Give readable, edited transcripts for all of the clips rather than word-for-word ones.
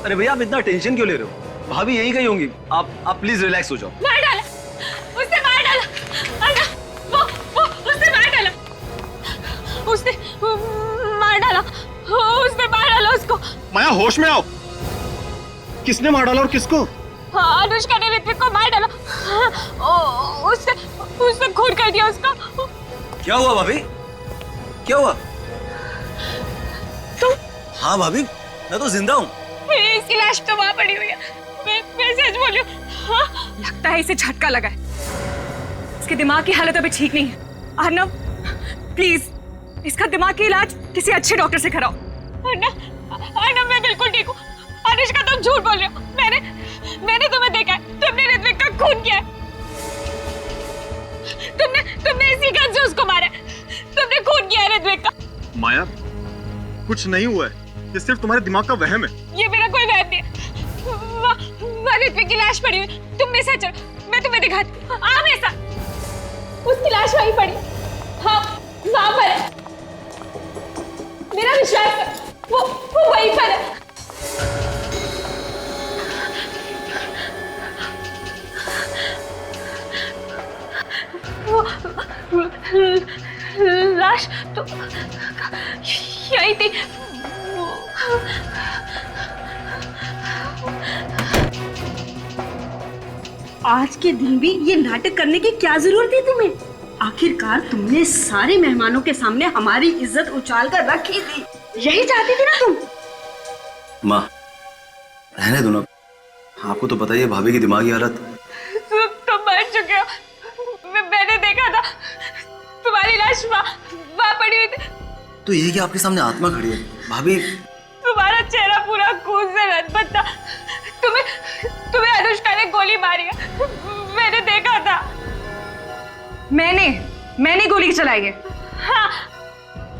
अरे भैया आप इतना टेंशन क्यों ले रहे हो? भाभी यहीं कहीं होंगी, आप प्लीज रिलैक्स हो जाओ। मार डाला, उसने मार डाला। अन्ना, वो उसने मार डाला, उसने मार डाला, उसने मार डाला उसको। माया होश में आओ, किसने मार डाला और किसको? अनुष्का ने ऋत्विक को मार डाला। उसने खून कर दिया उसका। क्या हुआ भाभी? क्या हुआ? तुम? हाँ भाभी, मैं तो जिंदा हूँ। इसकी लाश तो वहां पड़ी हुई है। मैं सच बोल रही हूँ। हाँ? लगता है इसे झटका लगा है। इसके दिमाग की हालत अभी ठीक नहीं है। अर्नव, प्लीज इसका दिमाग की इलाज किसी अच्छे डॉक्टर से कराओ। अर्नव, मैं बिल्कुल ठीक हूँ। अनुष्का तुम झूठ बोल रहे हो। मैंने तुम्हें देखा है, तुमने ऋत्विक का खून किया है। तुमने इसी गन से उसको मारा है। तुमने खून किया है ऋत्विक का। माया, कुछ नहीं हुआ है, ये सिर्फ तुम्हारे दिमाग का वहम है। ये मेरा कोई वहम नहीं है। वहाँ ऋत्विक की लाश पड़ी हुई। तुम मेरे साथ चलो, मैं तुम्हें दिखाती हूँ। आ मेरे साथ। उसकी लाश वहीं पड़ी। हाँ, वहाँ पर है। मेरा विश्वास है, वो वहीं पर है। लाश तो यही थी। आज के दिन भी ये नाटक करने की क्या जरूरत थी तुम्हें? आखिरकार तुमने सारे मेहमानों के सामने हमारी इज्जत उछाल कर रखी थी। यही चाहती थी ना तुम? माँ, रहने दो ना, आपको तो पता ही है भाभी की दिमागी हालत। तुम मर चुके हो। मैंने देखा था तुम्हारी लाश वहाँ पड़ी हुई थी। तो ये कि आपके सामने आत्मा खड़ी है भाभी। तुम्हारा चेहरा पूरा खून से लथपथ था। तुम्हें अनुष्का ने गोली मारी है। मैंने देखा था। मैंने गोली चलाई है। हाँ,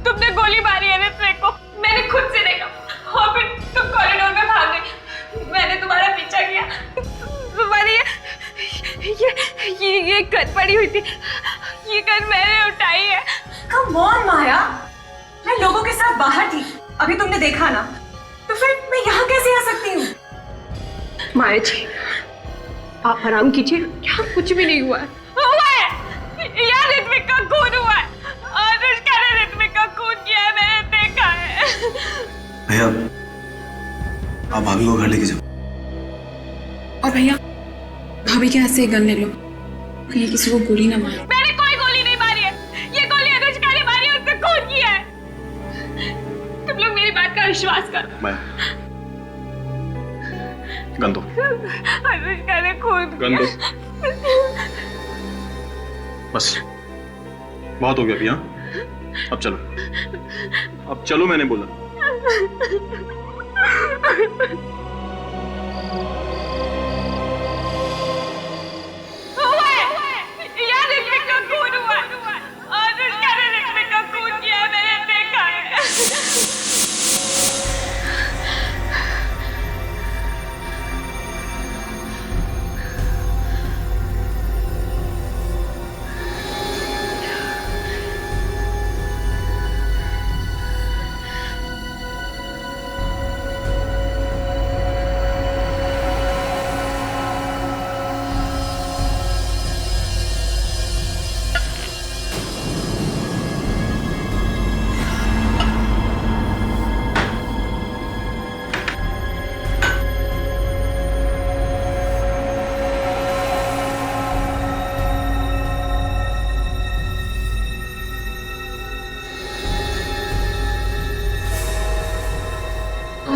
तुमने गोली मारी है ऋत्विक को। मैंने खुद से देखा और फिर तुम कॉरिडोर में भाग गई। मैंने तुम्हारा पीछा किया। तुम्हारी ये गन पड़ी हुई थी। ये गन मैंने उठाई है। कम ऑन माया, मैं लोगों के साथ बाहर थी, अभी तुमने देखा ना, तो फिर मैं यहाँ कैसे आ सकती हूँ? माया जी, आप आराम कीजिए, यहाँ कुछ भी नहीं हुआ है। हुआ है, यहाँ ऋत्विक का खून हुआ है। अनुष्का ने ऋत्विक का खून किया है, मैंने देखा है। भैया, आप भाभी को घर लेके जाओ। और भैया, भाभी के हाथ से गन ले लो, कहीं किसी को गोली ना मारे। मैंने कोई गोली नहीं मारी है। ये गोली अनुष्का ने मारी है, उसने खून किया है। तुम लोग मेरी बात का विश्वास करो। माया, गन दो। अनुष्का ने खून गन दो। किया। बस बहुत हो गया अभी। हाँ, अब चलो मैंने बोला।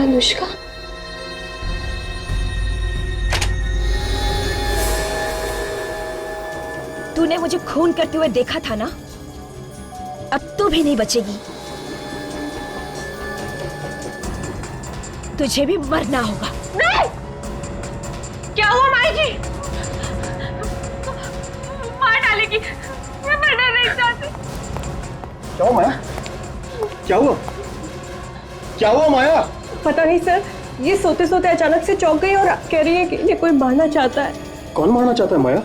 अनुष्का, तूने मुझे खून करते हुए देखा था ना, अब तू भी नहीं बचेगी। तुझे भी मरना होगा। नहीं! क्या हुआ माई जी? मार डालेगी। मैं मरना नहीं चाहती। क्या हुआ माया? क्या हुआ? क्या हुआ माया? पता नहीं सर, ये सोते सोते अचानक से चौंक गई और कह रही है कि इन्हें कोई मारना चाहता है। कौन मारना चाहता है माया?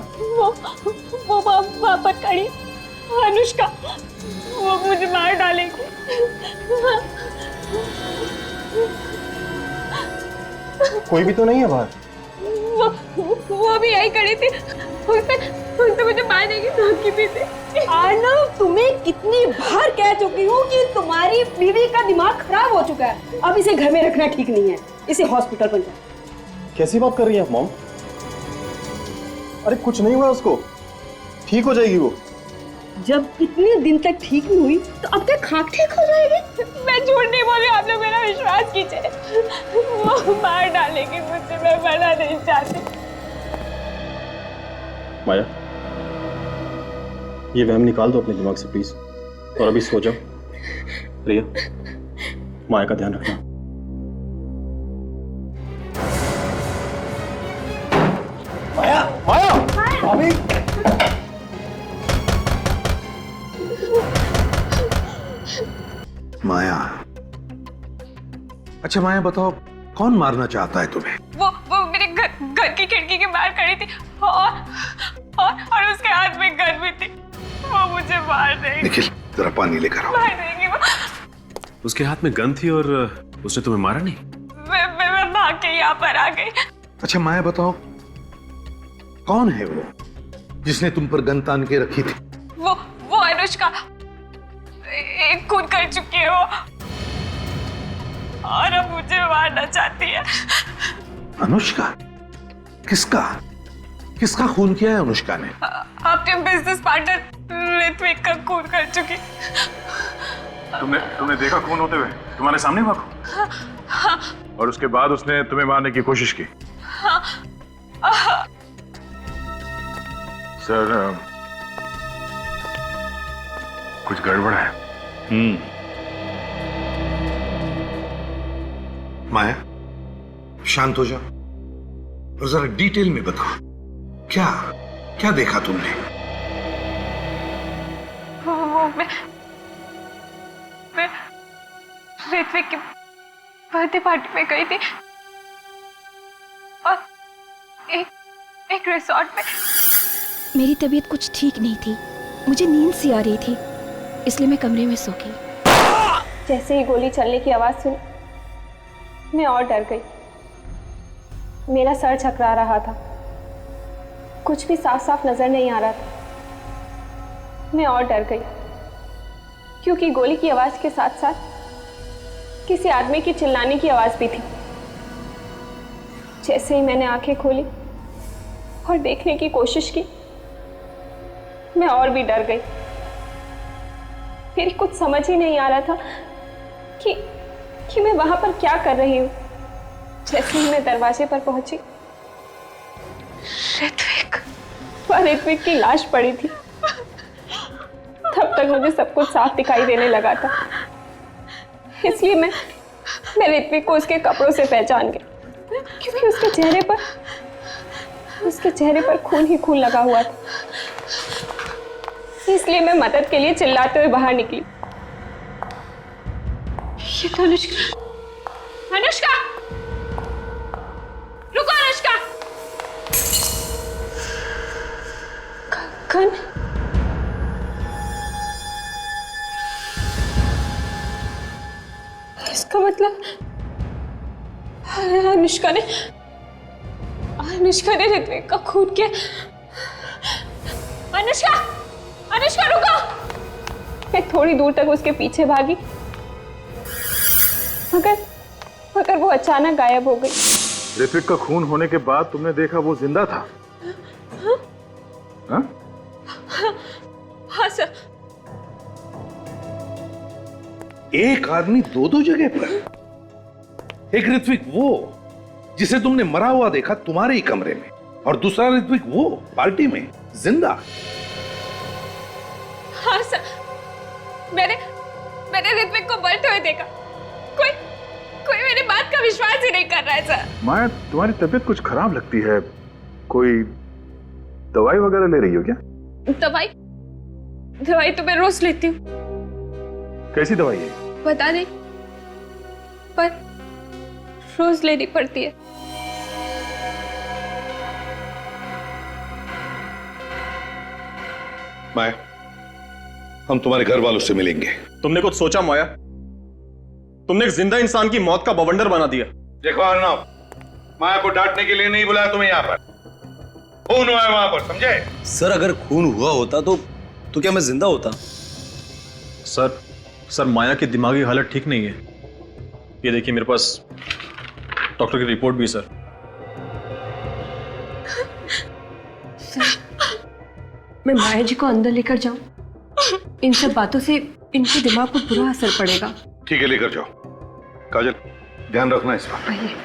वो वहाँ पर खड़ी अनुष्का, वो मुझे मार डालेगी। कोई भी तो नहीं है बाहर। वो भी यही खड़ी थी, उसने मुझे मारने की धमकी दी थी। आर्नव, तुम्हें कितनी बार कह चुकी हूँ कि तुम्हारी बीवी का दिमाग खराब हो चुका है, अब इसे घर में रखना ठीक नहीं है, इसे हॉस्पिटल पर जाओ। कैसी बात कर रही हैं आप मॉम? अरे कुछ नहीं हुआ उसको, ठीक हो जाएगी वो। जब इतने दिन तक ठीक नहीं हुई तो अब तक खाक ठीक हो जाएगी। मैं झूठ नहीं बोल रही, आप लोग मेरा विश्वास कीजिए। वो मार डालेगी मुझे, मैं मरना नहीं चाहती। माया, ये वहम निकाल दो अपने दिमाग से प्लीज, और अभी सो जाओ। रिया, माया का ध्यान रखना। माया, माया, भाभी। माया, अच्छा माया बताओ, कौन मारना चाहता है तुम्हें? वो मेरे घर की खिड़की के बाहर खड़ी थी और उसके हाथ में गन भी थी। वो मुझे मार देगी। निखिल, जरा पानी लेकर आओ। मार देगी वो। उसके हाथ में गन थी और उसने तुम्हें मारा नहीं? मैं भाग के यहाँ पर आ गई। अच्छा माया बताओ, कौन है वो जिसने तुम पर गन तान के रखी थी? वो अनुष्का, एक खून कर चुकी है वो, और अब मुझे मारना चाहती है। अनुष्का? किसका किसका खून किया है अनुष्का ने? अपने बिजनेस पार्टनर ऋत्विक का खून कर चुकी। तुमने देखा खून होते हुए? तुम्हारे सामने हुआ खून? और उसके बाद उसने तुम्हें मारने की कोशिश की? सर, कुछ गड़बड़ है। माया, शांत हो जाओ और जरा डिटेल में बताओ, क्या क्या देखा तुमने? मैं ऋत्विक की बर्थडे पार्टी में गई थी और एक रिसोर्ट में। मेरी तबीयत कुछ ठीक नहीं थी, मुझे नींद सी आ रही थी, इसलिए मैं कमरे में सो गई। जैसे ही गोली चलने की आवाज सुनी, मैं और डर गई। मेरा सर चकरा रहा था, कुछ भी साफ साफ नजर नहीं आ रहा था। मैं और डर गई क्योंकि गोली की आवाज के साथ साथ किसी आदमी की चिल्लाने की आवाज भी थी। जैसे ही मैंने आंखें खोली और देखने की कोशिश की, मैं और भी डर गई। मेरी कुछ समझ ही नहीं आ रहा था कि मैं वहां पर क्या कर रही हूँ। जैसे ही मैं दरवाजे पर पहुंची, ऋत्विक की लाश पड़ी थी। तब तक मुझे सब कुछ साफ दिखाई देने लगा था, इसलिए मैं ऋत्विक को उसके कपड़ों से पहचान गई, क्योंकि उसके चेहरे पर खून ही खून लगा हुआ था। इसलिए मैं मदद के लिए चिल्लाते हुए बाहर निकली। ये तो अनुष्का, रुको अनुष्का। गन? इसका मतलब अनुष्का ने ऋत्विक का खून किया। अनुष्का रुको। मैं थोड़ी दूर तक उसके पीछे भागी, मगर वो अचानक गायब हो गई। ऋत्विक का खून होने के बाद तुमने देखा वो जिंदा था? हाँ? हाँ सर। एक आदमी दो जगह पर? एक ऋत्विक वो जिसे तुमने मरा हुआ देखा तुम्हारे ही कमरे में, और दूसरा ऋत्विक वो पार्टी में जिंदा? हाँ सर, मैंने ऋत्विक को मरते हुए देखा। कोई मेरी बात का विश्वास ही नहीं कर रहा है सर। माया, तुम्हारी तबीयत कुछ खराब लगती है, कोई दवाई वगैरह ले रही हो क्या? दवाई तो मैं रोज लेती हूँ। कैसी दवाई है? बता नहीं, पर रोज लेनी पड़ती है। माया, हम तुम्हारे घर वालों से मिलेंगे। तुमने कुछ सोचा माया? तुमने एक जिंदा इंसान की मौत का बवंडर बना दिया। देखो अर्नव, माया को डांटने के लिए नहीं बुलाया तुम्हें यहाँ पर। खून हुआ है वहां पर, समझे? सर अगर खून हुआ होता तो क्या मैं जिंदा होता? सर माया की दिमागी हालत ठीक नहीं है। ये देखिए मेरे पास डॉक्टर की रिपोर्ट भी है सर। मैं माया जी को अंदर लेकर जाऊं? इन सब बातों से इनके दिमाग पर बुरा असर पड़ेगा। ठीक है, लेकर जाओ। काजल, ध्यान रखना इस पर। आइए।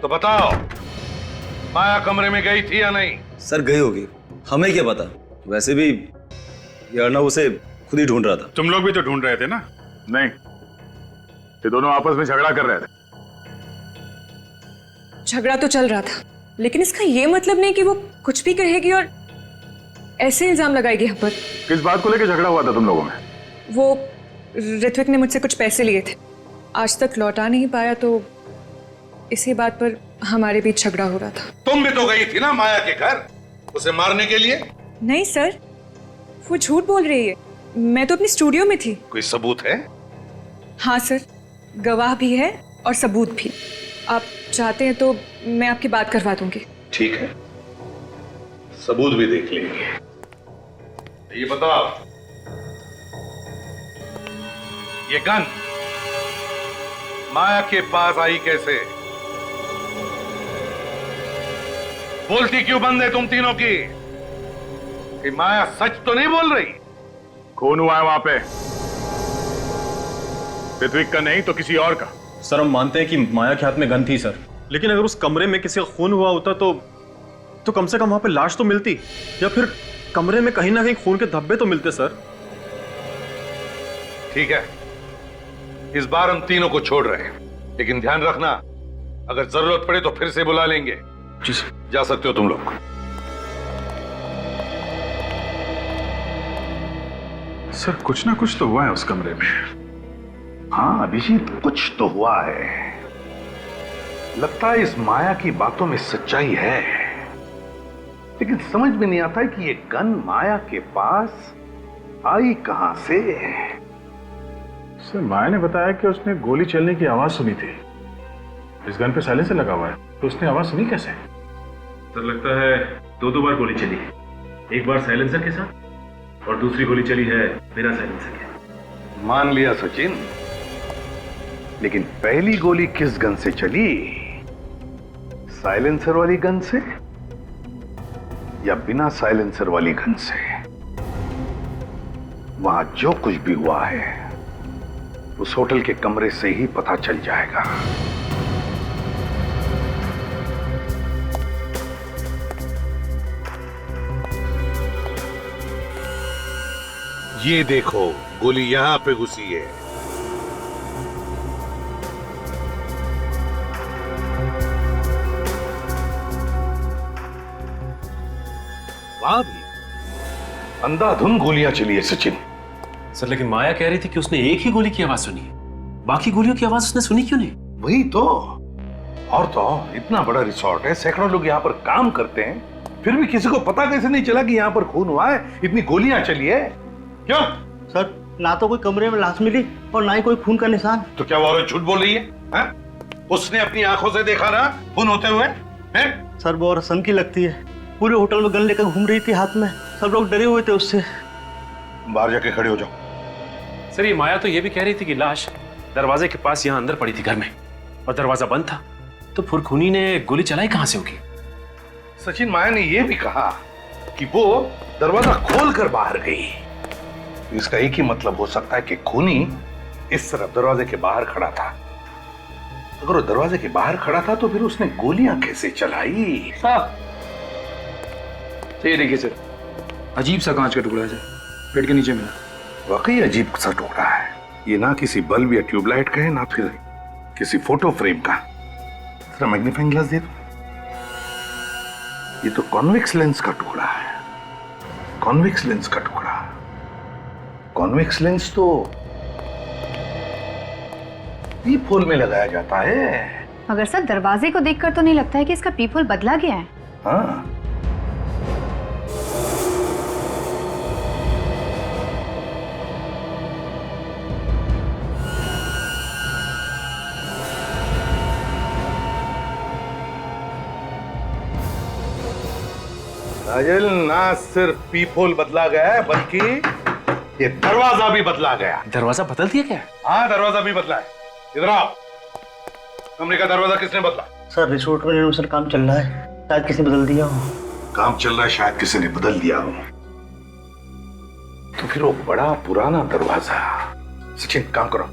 तो बताओ, माया कमरे में गई थी या नहीं? सर गई होगी, हमें क्या पता। वैसे भी ये अर्नब उसे खुद ही ढूंढ रहा था। तुम लोग भी तो ढूंढ रहे थे ना? नहीं, ये दोनों आपस में झगड़ा कर रहे थे। झगड़ा तो चल रहा था, लेकिन इसका ये मतलब नहीं कि वो कुछ भी कहेगी और ऐसे इल्जाम लगाएगी हम पर। किस बात को लेकर झगड़ा हुआ था तुम लोगों में? वो ऋत्विक ने मुझसे कुछ पैसे लिए थे, आज तक लौटा नहीं पाया, तो इसी बात पर हमारे बीच झगड़ा हो रहा था। तुम भी तो गई थी ना माया के घर उसे मारने के लिए? नहीं सर, वो झूठ बोल रही है। मैं तो अपनी स्टूडियो में थी। कोई सबूत है? हाँ सर, गवाह भी है और सबूत भी। आप चाहते हैं तो मैं आपकी बात करवा दूंगी। ठीक है, सबूत भी देख लेंगे। ये बताओ, ये गन माया के पास आई कैसे? बोलती क्यों बंद है तुम तीनों की? कि माया सच तो नहीं बोल रही? खून हुआ है वहां पे, ऋत्विक का नहीं तो किसी और का। सर हम मानते हैं कि माया के हाथ में गन थी सर, लेकिन अगर उस कमरे में किसी का खून हुआ होता तो कम से कम वहां पे लाश तो मिलती, या फिर कमरे में कहीं ना कहीं खून के धब्बे तो मिलते सर। ठीक है, इस बार हम तीनों को छोड़ रहे हैं, लेकिन ध्यान रखना अगर जरूरत पड़े तो फिर से बुला लेंगे। जी सर। जा सकते हो तुम लोग। सर कुछ ना कुछ तो हुआ है उस कमरे में। हाँ अभिजीत, कुछ तो हुआ है। लगता है इस माया की बातों में सच्चाई है, लेकिन समझ में नहीं आता है कि ये गन माया के पास आई कहां से। सर माया ने बताया कि उसने गोली चलने की आवाज सुनी थी। इस गन पे साइलेंसर लगा हुआ है, तो उसने आवाज सुनी कैसे? सर लगता है दो बार गोली चली है, एक बार साइलेंसर के साथ और दूसरी गोली चली है बिना साइलेंसर के। मान लिया सचिन, लेकिन पहली गोली किस गन से चली? साइलेंसर वाली गन से या बिना साइलेंसर वाली गन से? वहां जो कुछ भी हुआ है उस होटल के कमरे से ही पता चल जाएगा। ये देखो, गोली यहां पे घुसी है। वहां भी अंधाधुंध गोलियां चली है सचिन। सर लेकिन माया कह रही थी कि उसने एक ही गोली की आवाज सुनी है, बाकी गोलियों की आवाज उसने सुनी क्यों नहीं? वही तो। और तो इतना बड़ा रिसोर्ट है, सैकड़ों लोग यहाँ पर काम करते हैं, फिर भी किसी को पता कैसे नहीं चला कि यहाँ पर खून हुआ है? इतनी गोलियां चली है। क्यों सर? ना तो कोई कमरे में लाश मिली और ना ही कोई खून का निशान। तो क्या वो औरत झूठ बोल रही है? उसने अपनी आंखों से देखा ना खून होते हुए है? सर वो औरत सन की लगती है, पूरे होटल में गन लेकर घूम रही थी हाथ में, सब लोग डरे हुए थे उससे। बाहर जाके खड़े हो जाओ। सर ये माया तो ये भी कह रही थी कि लाश दरवाजे के पास यहाँ अंदर पड़ी थी घर में, और दरवाजा बंद था, तो फुरखुनी ने गोली चलाई कहां से होगी? सचिन, माया ने यह भी कहा कि वो दरवाजा खोलकर बाहर गई। इसका एक ही मतलब हो सकता है कि खूनी इस तरफ दरवाजे के बाहर खड़ा था। अगर वो दरवाजे के बाहर खड़ा था तो फिर उसने गोलियां कैसे चलाई? साहब ये देखिए सर, अजीब सा कांच का टुकड़ा है सर, बेड के नीचे मिला। वाकई अजीब सा टुकड़ा है ये, ना किसी बल्ब या ट्यूबलाइट का है, ना फिर किसी फोटो फ्रेम का। जरा मैग्नीफाइंग ग्लास दे दो। ये तो कॉन्वेक्स लेंस का टुकड़ा है, कॉन्वेक्स लेंस का टुकड़ा। कॉन्वेक्स लेंस तो पीप होल में लगाया जाता है। मगर सर दरवाजे को देखकर तो नहीं लगता है कि इसका पीप होल बदला गया है। हाँ, काजल, ना सिर्फ पीपोल बदला गया है बल्कि ये दरवाजा भी बदला गया। दरवाजा बदल दिया क्या? हाँ, दरवाजा भी बदला है। इधर आओ। कमरे का दरवाजा किसने बदला? सर रिसोर्ट में रेनोवेशन काम चल रहा है, शायद किसी ने बदल दिया हो। काम चल रहा है, शायद किसी ने बदल दिया हो। तो फिर वो बड़ा पुराना दरवाजा। सचिन, काम करो,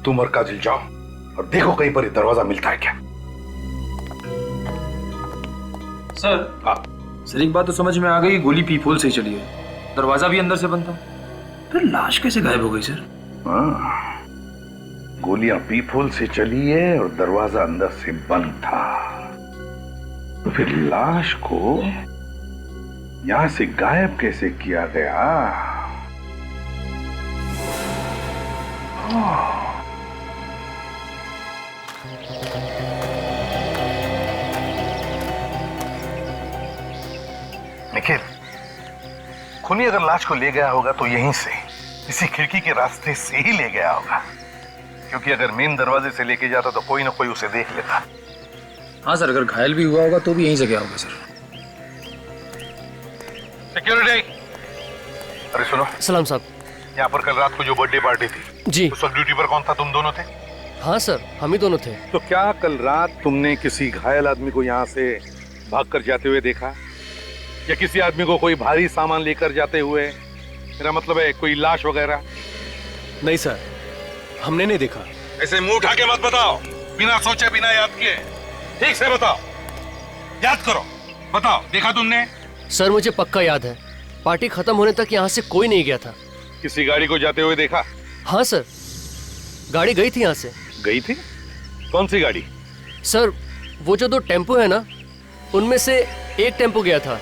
तुम और काजल जाओ और देखो कहीं पर ये दरवाजा मिलता है क्या। सर। हाँ सर, एक बात तो समझ में आ गई, गोली पीपोल से ही चली है, दरवाजा भी अंदर से बंद था, फिर लाश कैसे गायब हो गई सर? हाँ, गोलियां पीपोल से चली है और दरवाजा अंदर से बंद था। तो फिर लाश को यहां से गायब कैसे किया गया? निखिल, खूनी अगर लाश को ले गया होगा तो यहीं से, इसी खिड़की के रास्ते से ही ले गया होगा, क्योंकि अगर मेन दरवाजे से लेके जाता तो कोई ना कोई उसे देख लेता। हाँ सर, अगर घायल भी हुआ होगा तो भी यहीं से गया होगा सर। सिक्योरिटी, अरे सुनो। सलाम साहब। यहाँ पर कल रात को जो बर्थडे पार्टी थी, जी, उस वक्त ड्यूटी पर कौन था? तुम दोनों थे? हाँ सर, हम ही दोनों थे। तो क्या कल रात तुमने किसी घायल आदमी को यहाँ से भागकर जाते हुए देखा, या किसी आदमी को कोई भारी सामान लेकर जाते हुए? मेरा मतलब है कोई लाश वगैरह? नहीं सर, हमने नहीं देखा। ऐसे मुंह उठा के मत बताओ, बिना सोचे बिना याद किए। ठीक से बताओ, याद करो, बताओ, देखा तुमने? सर मुझे पक्का याद है, पार्टी खत्म होने तक यहाँ से कोई नहीं गया था। किसी गाड़ी को जाते हुए देखा? हाँ सर, गाड़ी गई थी यहाँ से। गई थी? कौन सी गाड़ी? सर वो जो 2 टेम्पो है ना, उनमें से एक टेम्पो गया था।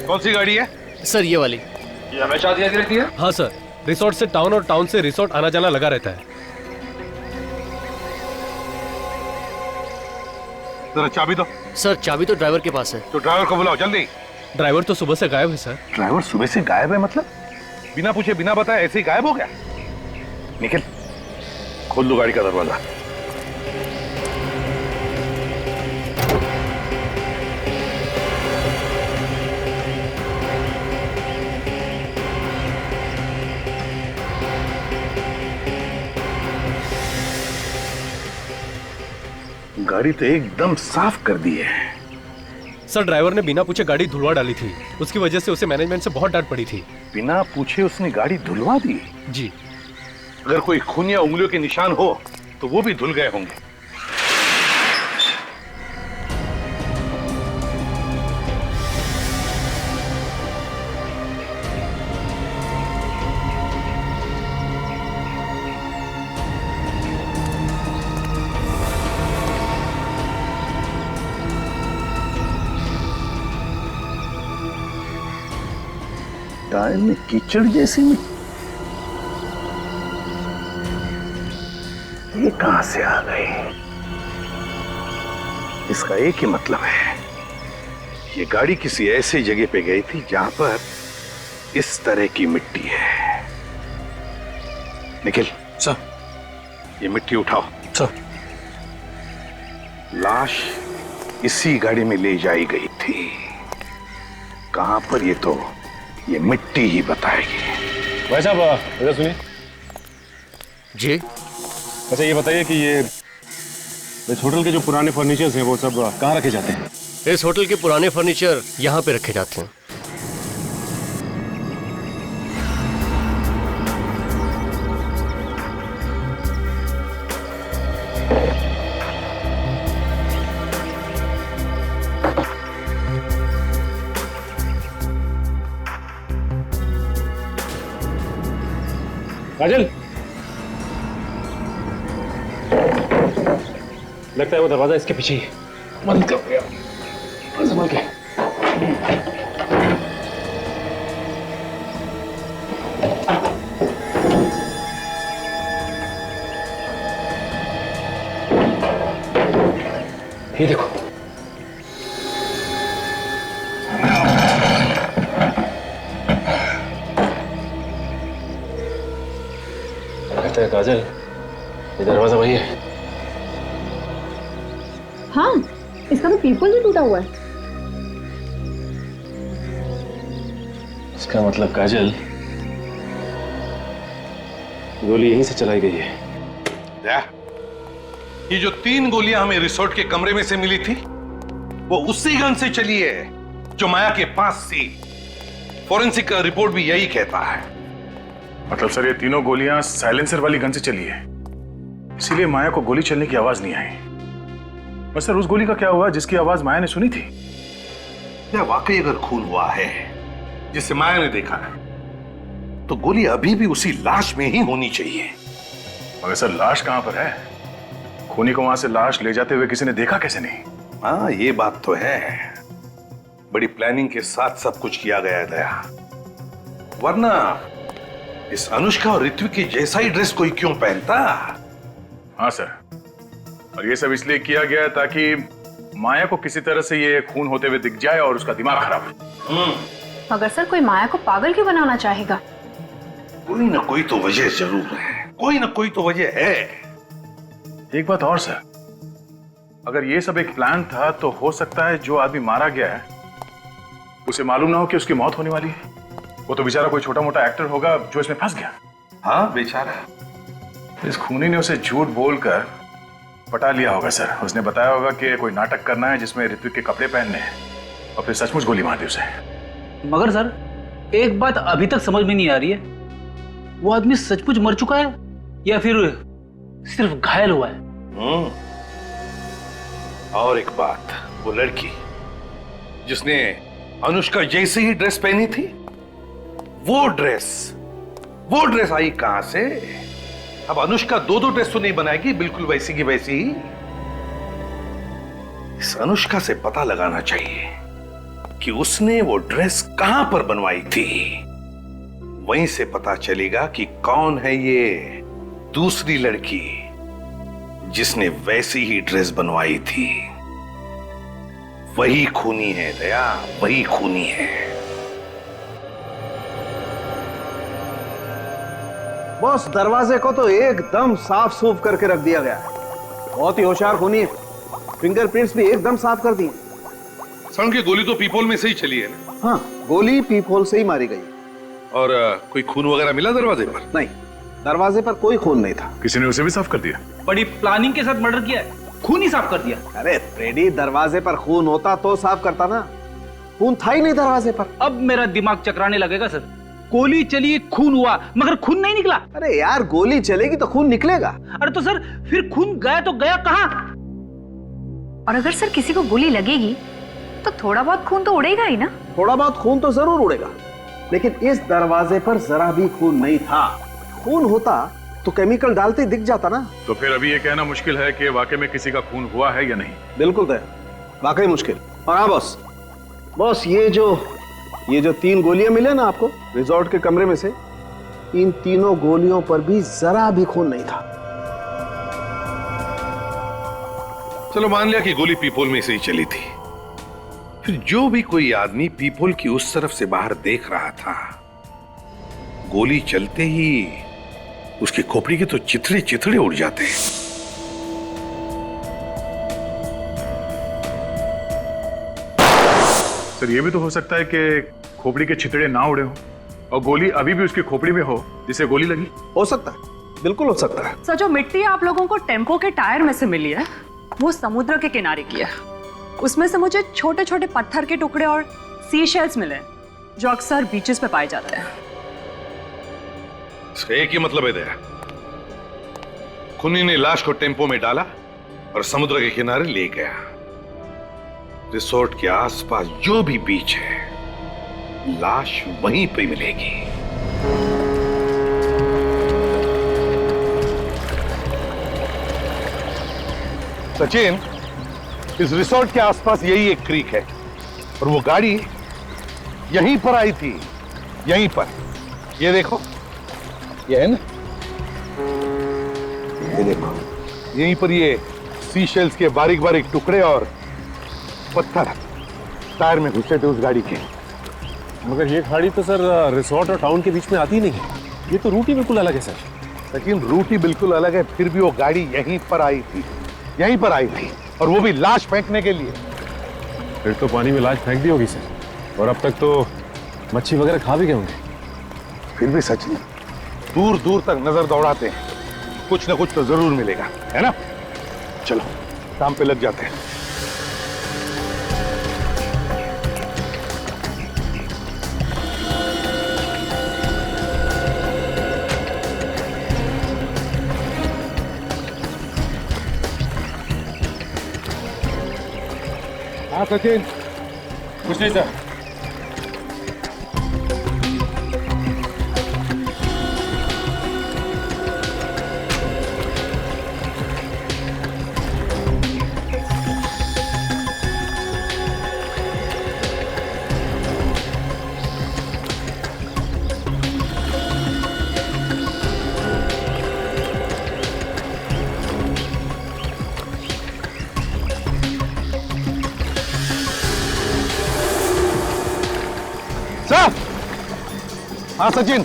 कौन सी गाड़ी है? सर ये वाली। ये हमेशा आती रहती है? हाँ सर, रिसोर्ट से टाउन और टाउन से रिसोर्ट आना जाना लगा रहता है। जरा चाबी दो। सर चाबी तो ड्राइवर के पास है। तो ड्राइवर को बुलाओ जल्दी। ड्राइवर तो सुबह से गायब है सर। ड्राइवर सुबह से गायब है मतलब? बिना पूछे बिना बताए ऐसे ही गायब हो गया? निखिल, खोल दो गाड़ी का दरवाजा। गाड़ी तो एकदम साफ कर दी है। सर ड्राइवर ने बिना पूछे गाड़ी धुलवा डाली थी, उसकी वजह से उसे मैनेजमेंट से बहुत डांट पड़ी थी। बिना पूछे उसने गाड़ी धुलवा दी? जी। अगर कोई खून या उंगलियों के निशान हो तो वो भी धुल गए होंगे। टायर में कीचड़ जैसी मिट्टी, ये कहां से आ गई? इसका एक ही मतलब है, ये गाड़ी किसी ऐसी जगह पे गई थी जहां पर इस तरह की मिट्टी है। निखिल सर, ये मिट्टी उठाओ। सर। लाश इसी गाड़ी में ले जाई गई थी, कहां पर ये मिट्टी ही बताएगी। भाई साहब इधर सुनिए। जी। अच्छा ये बताइए कि ये इस होटल के जो पुराने फर्नीचर्स हैं वो सब कहाँ रखे जाते हैं? इस होटल के पुराने फर्नीचर यहाँ पे रखे जाते हैं। काजल, लगता है वो दरवाजा इसके पीछे ही बंद कर दिया। संभल के। ये देखो, लगता है काजल ये दरवाजा वही है। हाँ, इसका तो पीपल भी टूटा हुआ है। इसका मतलब काजल, गोली यहीं से चलाई गई है। ये जो 3 गोलियां हमें रिसोर्ट के कमरे में से मिली थी, वो उसी गन से चली है जो माया के पास थी। फॉरेंसिक का रिपोर्ट भी यही कहता है। मतलब सर ये तीनों गोलियां साइलेंसर वाली गन से चली है, इसीलिए माया को गोली चलने की आवाज नहीं आई। बस सर उस गोली का क्या हुआ जिसकी आवाज माया ने सुनी थी? क्या वाकई अगर खून हुआ है जिसे माया ने देखा है, तो गोली अभी भी उसी लाश में ही होनी चाहिए। मगर सर लाश कहां पर है? खूनी को वहां से लाश ले जाते हुए किसी ने देखा कैसे नहीं? हाँ ये बात तो है, बड़ी प्लानिंग के साथ सब कुछ किया गया है दया, वरना इस अनुष्का और ऋत्विक की जैसा ही ड्रेस कोई क्यों पहनता? हाँ सर, और ये सब इसलिए किया गया ताकि माया को किसी तरह से ये खून होते हुए दिख जाए और उसका दिमाग खराब हो। मगर सर कोई माया को पागल क्यों बनाना चाहेगा? कोई ना कोई तो वजह जरूर है, कोई ना कोई तो वजह है। एक बात और सर, अगर ये सब एक प्लान था तो हो सकता है जो आदमी मारा गया है उसे मालूम ना हो कि उसकी मौत होने वाली है। वो तो बेचारा कोई छोटा मोटा एक्टर होगा जो इसमें फंस गया। हाँ बेचारा। इस खूनी ने उसे झूठ बोलकर पटा लिया होगा सर। उसने बताया होगा कि कोई नाटक करना है जिसमें ऋत्विक के कपड़े पहनने हैं और फिर सचमुच गोली मार दी उसे। मगर सर एक बात अभी तक समझ में नहीं आ रही है, वो आदमी सचमुच मर चुका है या फिर सिर्फ घायल हुआ है? और एक बात, वो लड़की जिसने अनुष्का जैसी ही ड्रेस पहनी थी, वो ड्रेस आई कहां से? अब अनुष्का 2 ड्रेस तो नहीं बनाएगी, बिल्कुल वैसी की वैसी ही। इस अनुष्का से पता लगाना चाहिए कि उसने वो ड्रेस कहां पर बनवाई थी। वहीं से पता चलेगा कि कौन है ये दूसरी लड़की जिसने वैसी ही ड्रेस बनवाई थी। वही खूनी है दया, वही खूनी है। बॉस दरवाजे को तो एकदम साफ सूफ करके रख दिया गया है। बहुत ही होशियार खूनी है, फिंगरप्रिंट्स भी एकदम साफ कर दिए। सड़क की गोली तो पीपोल में से ही चली है ना? हाँ, गोली पीपोल से ही मारी गई। और कोई खून वगैरह मिला दरवाजे पर? नहीं, दरवाजे पर कोई खून नहीं था। किसी ने उसे भी साफ कर दिया? बड़ी प्लानिंग के साथ मर्डर किया है, खून ही साफ कर दिया। अरे फ्रेडी, दरवाजे पर खून होता तो साफ करता ना, खून था ही नहीं दरवाजे पर। अब मेरा दिमाग चकराने लगेगा सर। गोली चली, खून हुआ, मगर खून नहीं निकला। अरे यार गोली चलेगी तो खून निकलेगा। अरे तो सर फिर खून गया तो गया कहाँ? और अगर सर किसी को गोली लगेगी तो थोड़ा बहुत खून तो उड़ेगा ही ना। थोड़ा बहुत खून तो जरूर उड़ेगा, लेकिन इस दरवाजे पर जरा भी खून नहीं था। खून होता तो केमिकल डालते दिख जाता ना। तो फिर अभी ये कहना मुश्किल है कि वाकई में किसी का खून हुआ है या नहीं। बिल्कुल तय, वाकई मुश्किल। और हाँ बॉस ये जो 3 गोलियां मिले ना आपको रिजॉर्ट के कमरे में से, इन तीनों गोलियों पर भी जरा भी खून नहीं था। चलो मान लिया कि गोली पीपोल में से ही चली थी, फिर जो भी कोई आदमी पीपोल की उस तरफ से बाहर देख रहा था, गोली चलते ही उसकी खोपड़ी के तो चिथड़े चिथड़े उड़ जाते हैं। सर ये भी तो हो सकता है कि खोपड़ी के छितड़े ना उड़े हो और गोली अभी भी उसकी खोपड़ी में हो जिसे गोली लगी। हो सकता है, बिल्कुल हो सकता है। सर जो मिट्टी आप लोगों को टेम्पो के टायर में से मिली है, वो समुद्र के किनारे की है। उसमें से मुझे छोटे छोटे पत्थर के टुकड़े और सी शेल्स मिले जो अक्सर बीचेस पे पाए जाते हैं। इसका एक ही मतलब है दया, खूनी ने लाश को टेम्पो में डाला और समुद्र के किनारे ले गया। रिसोर्ट के आसपास जो भी बीच है, लाश वहीं पे मिलेगी। सचिन, इस रिसोर्ट के आसपास यही एक क्रीक है और वो गाड़ी यहीं पर आई थी, यहीं पर। ये देखो, ये है ना, ये देखो, यहीं पर ये सी शेल्स के बारीक बारीक टुकड़े और पत्थर टायर में घुसे थे उस गाड़ी के। मगर ये गाड़ी तो सर रिसोर्ट और टाउन के बीच में आती नहीं है, ये तो रूट ही बिल्कुल अलग है सर। लेकिन रूट ही बिल्कुल अलग है, फिर भी वो गाड़ी यहीं पर आई थी, यहीं पर आई थी, और वो भी लाश फेंकने के लिए। फिर तो पानी में लाश फेंक दी होगी सर, और अब तक तो मच्छी वगैरह खा भी गए होंगे। फिर भी सचिन, दूर दूर तक नजर दौड़ाते हैं, कुछ ना कुछ तो जरूर मिलेगा, है ना? चलो काम पे लग जाते हैं। हाँ सचिन। कुछ नहीं सर। सर। हाँ सचिन।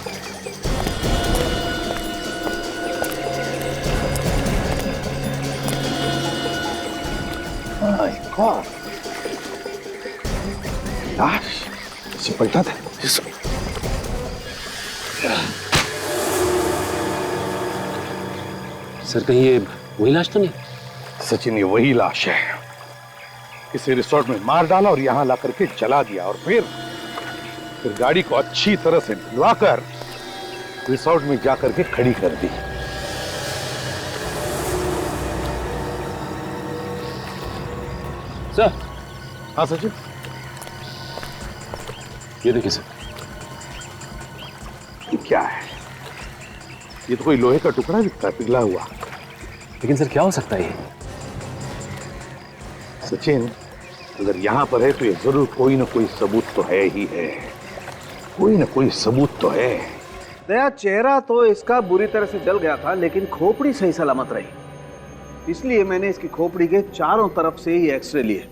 माय गॉड, लाश इसे पलटा था। सर कहीं ये वही लाश तो नहीं? सचिन, ये वही लाश है। इसे रिसोर्ट में मार डाला और यहां ला करके जला दिया और फिर गाड़ी को अच्छी तरह से धुलवाकर रिसोर्ट में जाकर के खड़ी कर दी। सर। हाँ सचिन। ये देखिए सर। ये क्या है? ये तो कोई लोहे का टुकड़ा दिखता है, पिघला हुआ। लेकिन सर क्या हो सकता है ये? सचिन, अगर यहां पर है तो ये जरूर कोई ना कोई सबूत तो है ही है। कोई ना कोई सबूत तो है। दया, चेहरा तो इसका बुरी तरह से जल गया था, लेकिन खोपड़ी सही सलामत रही। इसलिए मैंने इसकी खोपड़ी के चारों तरफ से ही एक्सरे लिए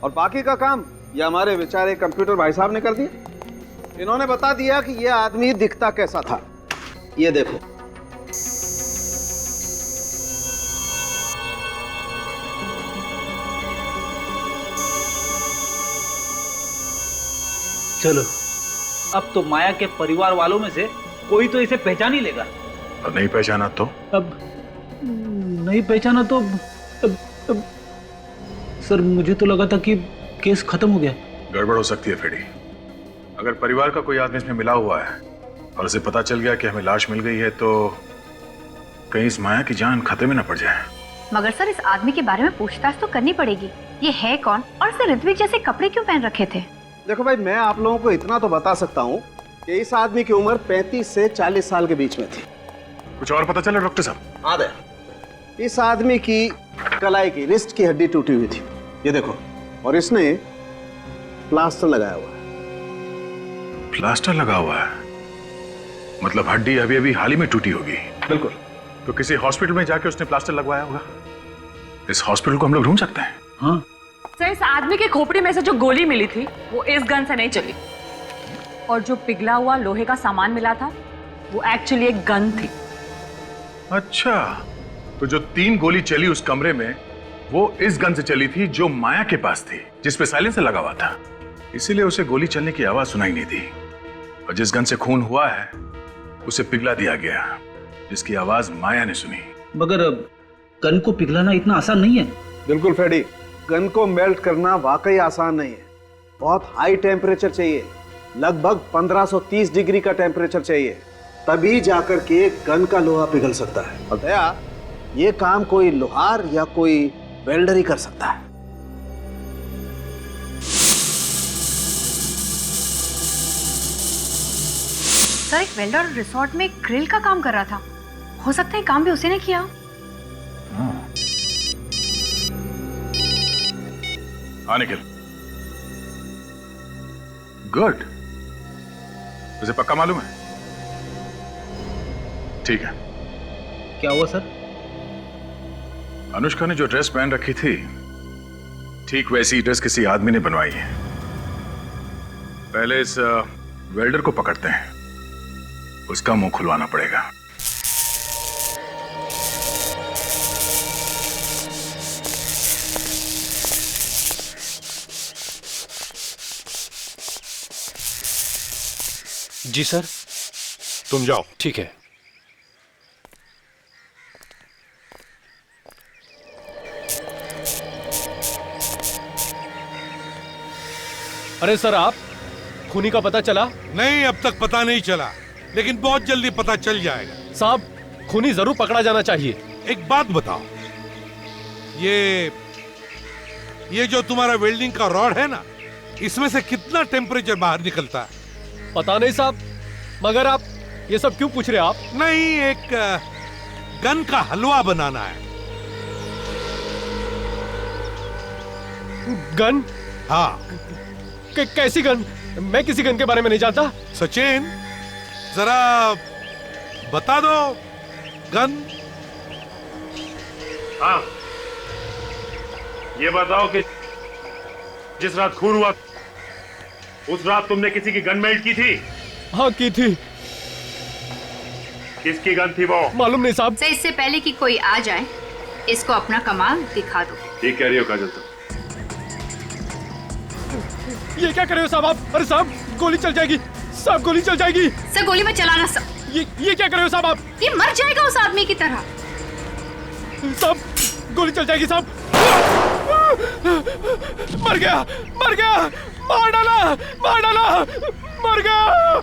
और बाकी का काम ये हमारे बेचारे कंप्यूटर भाई साहब ने कर दिया। इन्होंने बता दिया कि ये आदमी दिखता कैसा था। ये देखो। चलो, अब तो माया के परिवार वालों में से कोई तो इसे पहचान ही लेगा। और नहीं पहचाना तो? अब नहीं पहचाना तो अब सर, मुझे तो लगा था कि केस खत्म हो गया। गड़बड़ हो सकती है फेडी। अगर परिवार का कोई आदमी इसमें मिला हुआ है और उसे पता चल गया कि हमें लाश मिल गई है, तो कहीं इस माया की जान खतरे में न पड़ जाए। मगर सर, इस आदमी के बारे में पूछताछ तो करनी पड़ेगी। ये है कौन और इसे ऋत्विक जैसे कपड़े क्यों पहन रखे थे? देखो भाई, मैं आप लोगों को इतना तो बता सकता हूँ कि इस आदमी की उम्र 35 से 40 साल के बीच में थी। कुछ और पता चला डॉक्टर साहब? हाँ दया, इस आदमी की कलाई की रिस्ट की हड्डी टूटी हुई थी, ये देखो, और इसने प्लास्टर लगाया हुआ है। प्लास्टर लगा हुआ है? मतलब हड्डी अभी अभी हाल ही में टूटी होगी? बिल्कुल। तो किसी हॉस्पिटल में जाके उसने प्लास्टर लगवाया होगा। इस हॉस्पिटल को हम लोग ढूंढ सकते हैं। हाँ सर, इस आदमी के खोपड़ी में से जो गोली मिली थी वो इस गन से नहीं चली, और जो पिघला हुआ लोहे का सामान मिला था वो एक्चुअली एक गन थी। अच्छा, तो जो 3 गोली चली उस कमरे में वो इस गन से चली थी जो माया के पास थी, जिसपे साइलेंसर लगा हुआ था। इसीलिए उसे गोली चलने की आवाज सुनाई नहीं दी। और जिस गन से खून हुआ है उसे पिघला दिया गया, जिसकी आवाज माया ने सुनी। मगर गन को पिघलाना इतना आसान नहीं है। बिल्कुल फ्रेडी, गन को मेल्ट करना वाकई आसान नहीं है। बहुत हाई टेम्परेचर चाहिए, लगभग 1530 डिग्री का टेम्परेचर चाहिए, तभी जाकर के गन का लोहा पिघल सकता है। और दया, ये काम कोई लोहार या कोई वेल्डर ही कर सकता है। सर, एक वेल्डर रिसोर्ट में ग्रिल का काम कर रहा था। हो सकता है काम भी उसी ने किया। हाँ निखिल, गुड। तुझे पक्का मालूम है? ठीक है। क्या हुआ सर? अनुष्का ने जो ड्रेस पहन रखी थी, ठीक वैसी ड्रेस किसी आदमी ने बनवाई है। पहले इस वेल्डर को पकड़ते हैं, उसका मुंह खुलवाना पड़ेगा। जी सर। तुम जाओ। ठीक है। अरे सर, आप खूनी का पता चला? नहीं, अब तक पता नहीं चला, लेकिन बहुत जल्दी पता चल जाएगा। साहब, खूनी जरूर पकड़ा जाना चाहिए। एक बात बताओ, ये जो तुम्हारा वेल्डिंग का रॉड है ना, इसमें से कितना टेम्परेचर बाहर निकलता है? पता नहीं साहब, मगर आप ये सब क्यों पूछ रहे हैं आप? नहीं, एक गन का हलवा बनाना है। गन? हाँ। कैसी गन? मैं किसी गन के बारे में नहीं जानता। सचिन, जरा बता दो गन। हाँ, ये बताओ कि जिस रात खून हुआ उस रात तुमने किसी की गन मेल्ट की थी? हाँ, की थी। किसकी गन थी वो? मालूम नहीं साहब। सर, इससे पहले कि कोई आ जाए, इसको अपना कमाल दिखा दो। ठीक कह रही हो काजल तुम। ये क्या कर रहे हो साहब आप? अरे साहब, गोली चल जाएगी साहब, गोली चल जाएगी। सर, गोली में चलाना सर। ये क्या कर रहे हो साहब आप? ये मर जाएगा उस आदमी की तरह। साहब, गोली चल जाएगी साहब। मर गया, मर गया, मार डाला, मार डाला, मर गया।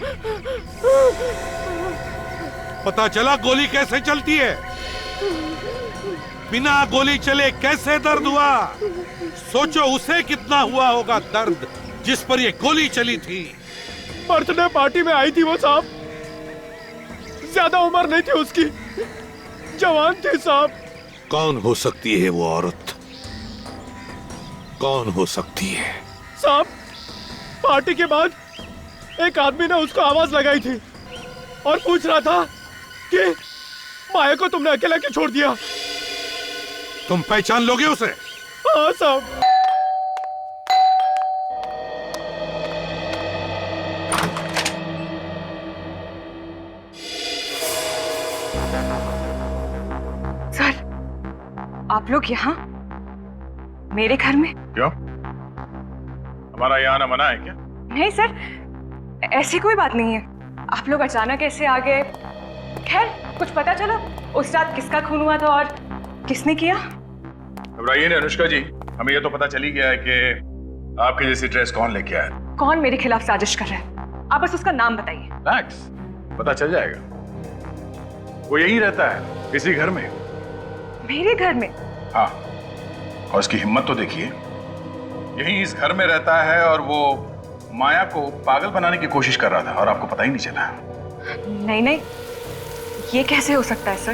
पता चला गोली कैसे चलती है? बिना गोली चले कैसे दर्द हुआ? सोचो उसे कितना हुआ होगा दर्द जिस पर ये गोली चली थी। बर्थडे पार्टी में आई थी वो साहब, ज्यादा उम्र नहीं थी उसकी, जवान थी साहब। कौन हो सकती है वो औरत? कौन हो सकती है? साहब, पार्टी के बाद एक आदमी ने उसको आवाज लगाई थी और पूछ रहा था कि माया को तुमने अकेला क्यों छोड़ दिया? तुम पहचान लोगे उसे? हाँ साहब। सर, आप लोग यहाँ मेरे घर में? क्यों? हमारा यहाँ आना मना है क्या? नहीं सर, ऐसी कोई बात नहीं है। आप लोग अचानक ऐसे आ गए। खैर, कुछ पता चला उस रात किसका खून हुआ था और किसने किया? घबराइए नहीं अनुष्का जी, हमें ये तो पता चली गया है कि आपके जैसी ड्रेस कौन लेके आया। कौन मेरे खिलाफ साजिश कर रहा है? आप बस उसका नाम बताइए। मैक्स, पता चल जाएगा। वो यहीं रहता है, इसी घर में। मेरे घर में? हाँ, और उसकी हिम्मत तो देखिए, यहीं इस घर में रहता है और वो माया को पागल बनाने की कोशिश कर रहा था और आपको पता ही नहीं चला। नहीं नहीं, ये कैसे हो सकता है सर?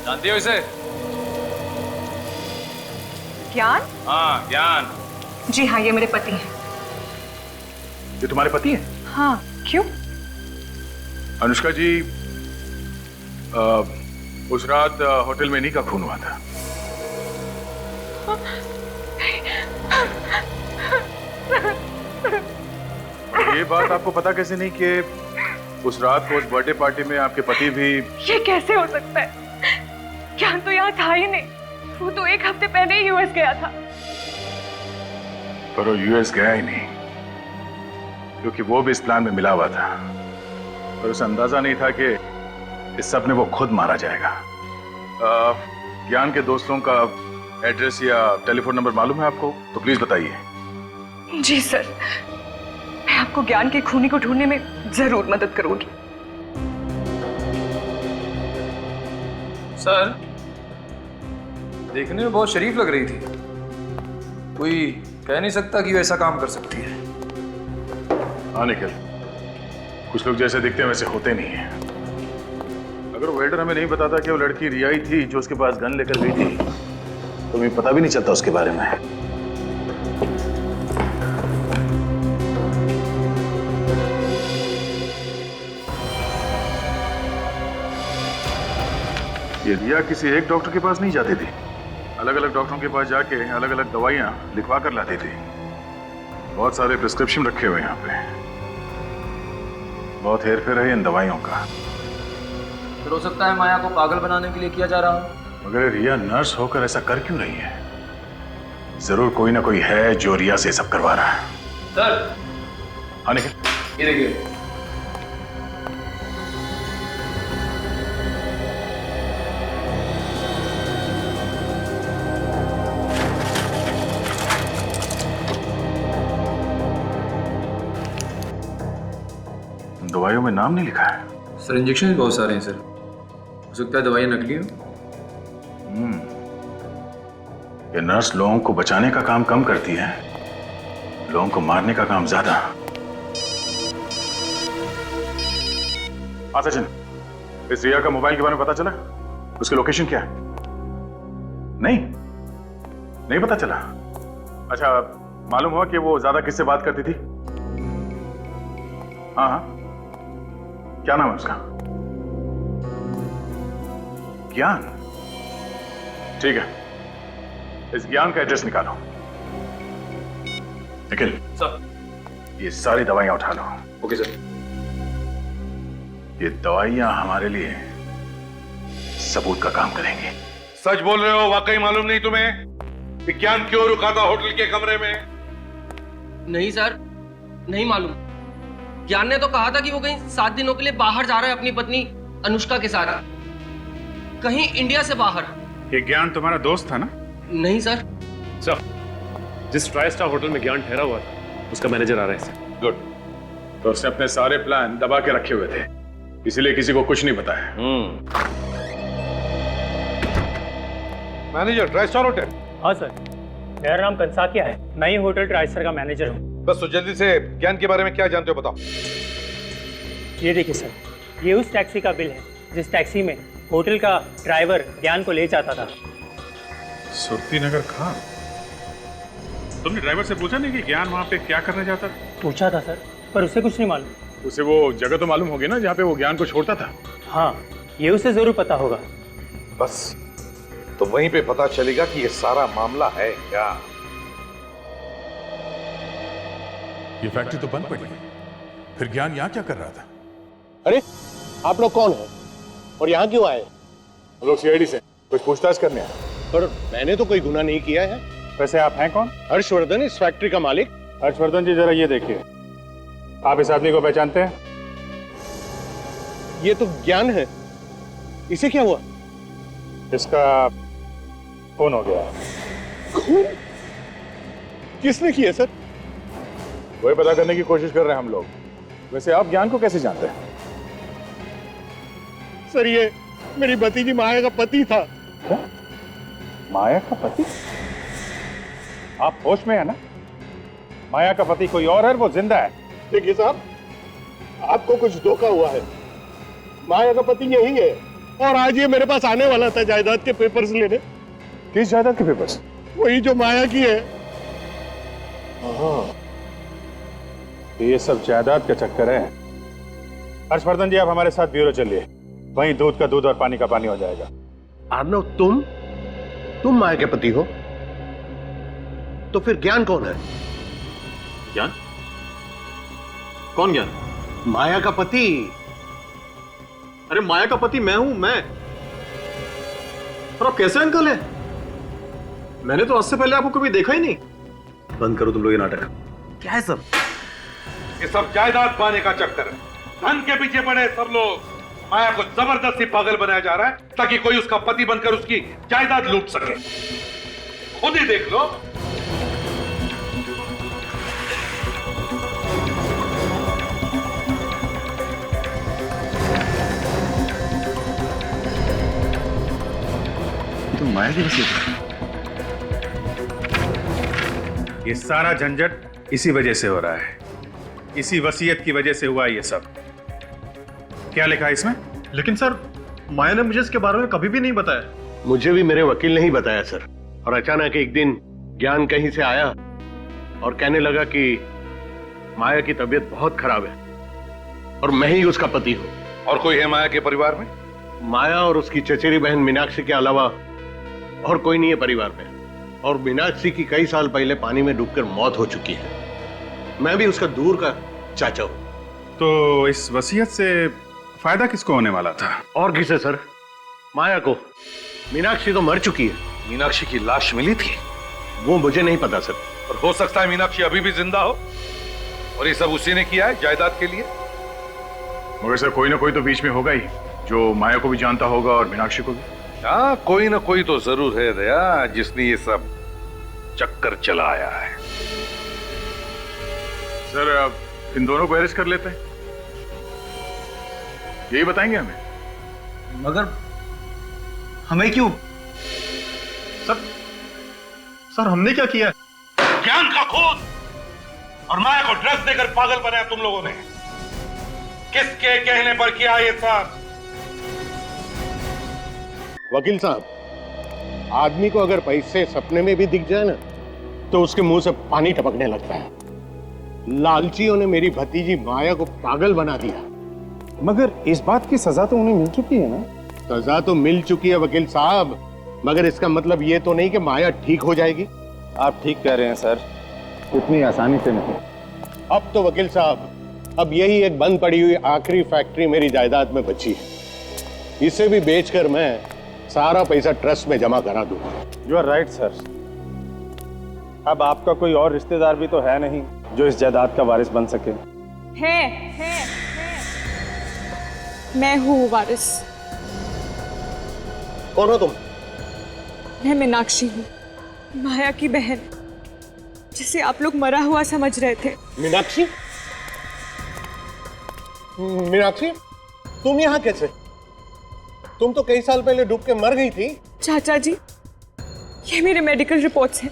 जानती हो इसे? ज्ञान? हाँ, ज्ञान। जी हाँ, ये मेरे पति हैं। ये तुम्हारे पति हैं? हाँ, क्यों? अनुष्का जी, उस रात होटल में इन्हीं का खून हुआ था। ये बात आपको पता कैसे नहीं कि उस रात को उस बर्थडे पार्टी में आपके पति भी? ये कैसे हो सकता है? ज्ञान तो यहाँ था ही नहीं, वो तो एक हफ्ते पहले ही यूएस गया था। पर वो यूएस गया ही नहीं, क्योंकि वो भी इस प्लान में मिला हुआ था, पर उसे अंदाजा नहीं था कि इस सब में वो खुद मारा जाएगा। ज्ञान के दोस्तों का एड्रेस या टेलीफोन नंबर मालूम है आपको? तो प्लीज बताइए। जी सर, मैं आपको ज्ञान के खूनी को ढूंढने में जरूर मदद करूंगी। सर, देखने में बहुत शरीफ लग रही थी, कोई कह नहीं सकता कि वो ऐसा काम कर सकती है। हाँ निखिल, कुछ लोग जैसे दिखते हैं वैसे होते नहीं हैं। अगर वेल्डर हमें नहीं बताता कि वो लड़की रिया ही थी जो उसके पास गन लेकर गई थी, तो हमें पता भी नहीं चलता उसके बारे में। ये रिया किसी एक डॉक्टर के पास नहीं जाती थी, अलग अलग डॉक्टरों के पास जाके अलग अलग दवाइयां लिखवा कर लाती थी। बहुत सारे प्रिस्क्रिप्शन रखे हुए यहाँ पे, बहुत हेरफेर है इन दवाइयों का। फिर हो सकता है माया को पागल बनाने के लिए किया जा रहा हो। मगर रिया नर्स होकर ऐसा कर क्यों रही है? जरूर कोई ना कोई है जो रिया से सब करवा रहा है। सर, हाँ निखिल, ये देखिए, दवाइयों में नाम नहीं लिखा है। सर इंजेक्शन भी बहुत सारे हैं सर, हो सकता है दवाइयाँ नकली हो। ये नर्स लोगों को बचाने का काम कम करती है, लोगों को मारने का काम ज्यादा। हाँ सचिन, इस रिया का मोबाइल के बारे में पता चला? उसकी लोकेशन क्या है? नहीं पता चला। अच्छा, मालूम हुआ कि वो ज्यादा किससे बात करती थी? हाँ, क्या नाम है उसका? ज्ञान। ठीक है, इस ज्ञान का एड्रेस निकालो। निखिल सर, ये सारी दवाइयां उठा लो। Okay sir. ये दवाइयां हमारे लिए सबूत का काम करेंगी। सच बोल रहे हो? वाकई मालूम नहीं तुम्हें विज्ञान क्यों रुका था होटल के कमरे में? नहीं सर, नहीं मालूम। ज्ञान ने तो कहा था कि वो कहीं 7 दिनों के लिए बाहर जा रहा है अपनी पत्नी अनुष्का के साथ, कहीं इंडिया से बाहर। ये ज्ञान तुम्हारा दोस्त था ना? नहीं सर। सर, जिस ट्राई स्टार होटल में ज्ञान ठहरा हुआ था उसका मैनेजर आ रहा है सर। गुड। तो उसने अपने सारे प्लान दबा के रखे हुए थे, इसीलिए किसी को कुछ नहीं बताया। Manager try star hotel? हाँ सर, मेरा नाम कंसाकिया है, मैं ही होटल ट्राइस्टर का मैनेजर हूँ। बस तो जल्दी से ज्ञान के बारे में क्या जानते हो बताओ। ये देखिए सर, ये उस टैक्सी का बिल है जिस टैक्सी में होटल का ड्राइवर ज्ञान को ले जाता था। सुरती नगर खान? तुमने ड्राइवर से पूछा नहीं कि ज्ञान वहां पे क्या करने जाता? पूछा था सर, पर उसे कुछ नहीं मालूम। उसे वो जगह तो मालूम होगी ना जहाँ पे वो ज्ञान को छोड़ता था? हाँ, ये उसे जरूर पता होगा। बस तो वहीं पे पता चलेगा कि ये सारा मामला है क्या। ये फैक्ट्री तो बंद पड़ी, फिर ज्ञान यहाँ क्या कर रहा था? अरे आप लोग कौन हैं और यहाँ क्यों आए? हम लोग सीआईडी से कुछ पूछताछ करने आए। पर मैंने तो कोई गुनाह नहीं किया है। वैसे आप हैं कौन? हर्षवर्धन, इस फैक्ट्री का मालिक। हर्षवर्धन जी, जरा ये देखिए, आप इस आदमी को पहचानते हैं? ये तो ज्ञान है, इसे क्या हुआ? इसका खून हो गया। खून? किसने किया सर? वही पता करने की कोशिश कर रहे हैं हम लोग। वैसे आप ज्ञान को कैसे जानते हैं? सर, ये मेरी भतीजी माया का पति था। क्या? माया का पति? आप होश में है ना? माया का पति कोई और है, वो जिंदा है। देखिए साहब, आपको कुछ धोखा हुआ है। माया का पति यही है और आज ये मेरे पास आने वाला था जायदाद के पेपर्स लेने। किस जायदाद के पेपर्स? वही जो माया की है। ये सब जायदाद का चक्कर है। हर्षवर्धन जी, आप हमारे साथ ब्यूरो चलिए, वहीं दूध का दूध और पानी का पानी हो जाएगा। अर्नव, तुम माया के पति हो? तो फिर ज्ञान कौन है? ज्ञान? कौन ज्ञान? माया का पति। अरे माया का पति मैं हूं, मैं। और आप कैसे अंकल है? मैंने तो आज से पहले आपको कभी देखा ही नहीं। बंद करो तुम लोग ये नाटक। क्या है सब? ये सब जायदाद पाने का चक्कर है। धन के पीछे पड़े सब लोग। माया को जबरदस्ती पागल बनाया जा रहा है ताकि कोई उसका पति बनकर उसकी जायदाद लूट सके। खुद ही देख लो। तुम माया की वसीयत? ये सारा झंझट इसी वजह से हो रहा है, इसी वसीयत की वजह से हुआ ये सब। क्या लिखा है इसमें? लेकिन सर, माया ने मुझे इसके बारे में कभी भी नहीं बताया। मुझे भी मेरे वकील ने ही बताया सर। और अचानक एक दिन ज्ञान कहीं से आया और कहने लगा कि माया की तबीयत बहुत खराब है और मैं ही उसका पति हूं। और कोई है माया के परिवार में? माया और उसकी चचेरी बहन मीनाक्षी के अलावा और कोई नहीं है परिवार में। और मीनाक्षी की कई साल पहले पानी में डूबकर मौत हो चुकी है। मैं भी उसका दूर का चाचा हूं। तो इस वसीयत से फायदा किसको होने वाला था? और किसे सर? माया को। मीनाक्षी तो मर चुकी है। मीनाक्षी की लाश मिली थी? वो मुझे नहीं पता सर। और हो सकता है मीनाक्षी अभी भी जिंदा हो और ये सब उसी ने किया है जायदाद के लिए। मगर सर, कोई ना कोई तो बीच में होगा ही जो माया को भी जानता होगा और मीनाक्षी को भी। हाँ, कोई ना कोई तो जरूर है दया, जिसने ये सब चक्कर चलाया है। सर, अब इन दोनों को अरेस्ट कर लेते हैं। यही बताएंगे हमें। मगर हमें क्यों? सर हमने क्या किया? ज्ञान का खून और माया को ड्रग्स देकर पागल बनाया तुम लोगों ने। किसके कहने पर किया ये सब? वकील साहब, आदमी को अगर पैसे सपने में भी दिख जाए ना तो उसके मुंह से पानी टपकने लगता है। लालचियों ने मेरी भतीजी माया को पागल बना दिया। मगर इस बात की सजा तो उन्हें मिल चुकी है ना? सजा तो मिल चुकी है वकील साहब, मगर इसका मतलब ये तो नहीं कि माया ठीक हो जाएगी। आप ठीक कह रहे हैं सर, इतनी आसानी से नहीं। अब तो वकील साहब, अब यही एक बंद पड़ी हुई आखिरी फैक्ट्री मेरी जायदाद में बची है। इसे भी बेचकर मैं सारा पैसा ट्रस्ट में जमा करा दूंगा। You are right sir. अब आपका कोई और रिश्तेदार भी तो है नहीं जो इस जायदाद का वारिस बन सके। है। मैं हूँ वारिस। कौन हो तुम? मैं मीनाक्षी हूँ, माया की बहन, जिसे आप लोग मरा हुआ समझ रहे थे। मीनाक्षी? मीनाक्षी, तुम यहाँ कैसे? तुम तो कई साल पहले डूब के मर गई थी। चाचा जी, ये मेरे मेडिकल रिपोर्ट्स हैं।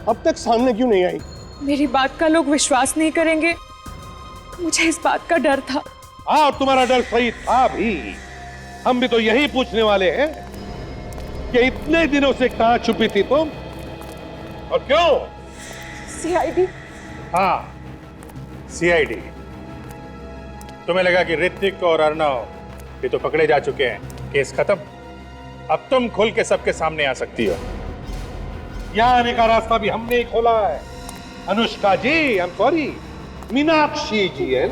अब तक सामने क्यों नहीं आई? मेरी बात का लोग विश्वास नहीं करेंगे, मुझे इस बात का डर था। हाँ, तुम्हारा डर सही था भी। हम भी तो यही पूछने वाले हैं कि इतने दिनों से कहां छुपी थी तुम और क्यों? सीआईडी। हाँ, सीआईडी। तुम्हें लगा कि ऋतिक और अर्णव ये तो पकड़े जा चुके हैं, केस खत्म। अब तुम खुल के सबके सामने आ सकती हो। यहाँ आने का रास्ता भी हमने ही खोला है। अनुष्का जी, आई एम सॉरी, मीनाक्षी जी है,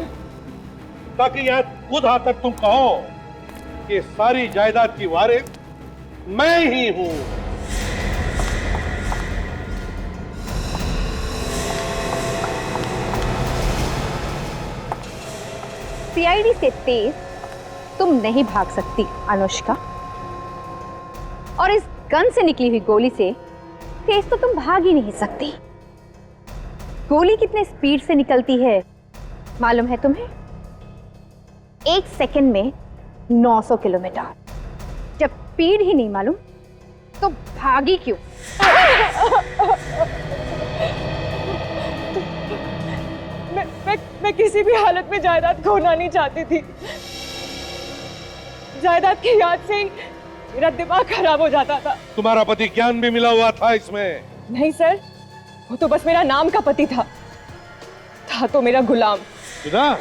ताकि यहाँ खुद आकर तुम कहो कि सारी जायदाद की वारिस मैं ही हूं। सीआईडी से तेज तुम नहीं भाग सकती अनुष्का, और इस गन से निकली हुई गोली से तेज तो तुम भाग ही नहीं सकती। गोली कितने स्पीड से निकलती है मालूम है तुम्हें? 1 सेकंड में 900 किलोमीटर। जब स्पीड ही नहीं मालूम तो भागी क्यों? मैं किसी भी हालत में जायदाद खोना नहीं चाहती थी। जायदाद की याद से ही मेरा दिमाग खराब हो जाता था। तुम्हारा पति ज्ञान भी मिला हुआ था इसमें? नहीं सर, वो तो बस मेरा नाम का पति था तो मेरा गुलाम। सुना,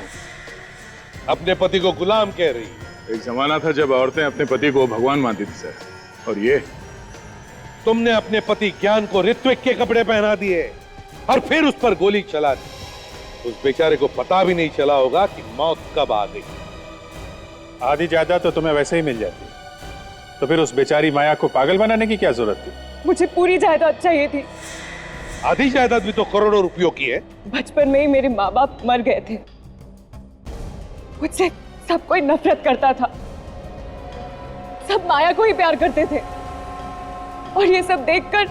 अपने पति को गुलाम कह रही। एक जमाना था जब औरतें अपने पति को भगवान मानती थी सर, और ये तुमने अपने पति ज्ञान को ऋत्विक के कपड़े पहना दिए और फिर उस पर गोली चला दी। उस बेचारे को पता भी नहीं चला होगा कि मौत कब आ गई। आधी जायदाद तो तुम्हें वैसे ही मिल जाती, तो फिर उस बेचारी माया को पागल बनाने की क्या जरूरत थी? मुझे पूरी जायदाद चाहिए थी। आधी जायदाद भी तो करोड़ों रुपयों की है। बचपन में ही मेरे माँ बाप मर गए थे, मुझसे सब कोई नफरत करता था, सब माया को ही प्यार करते थे, और ये सब देखकर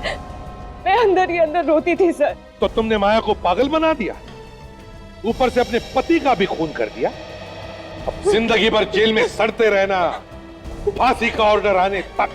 मैं अंदर ही अंदर रोती थी सर। तो तुमने माया को पागल बना दिया, ऊपर से अपने पति का भी खून कर दिया। अब जिंदगी भर जेल में सड़ते रहना, फांसी का ऑर्डर आने तक।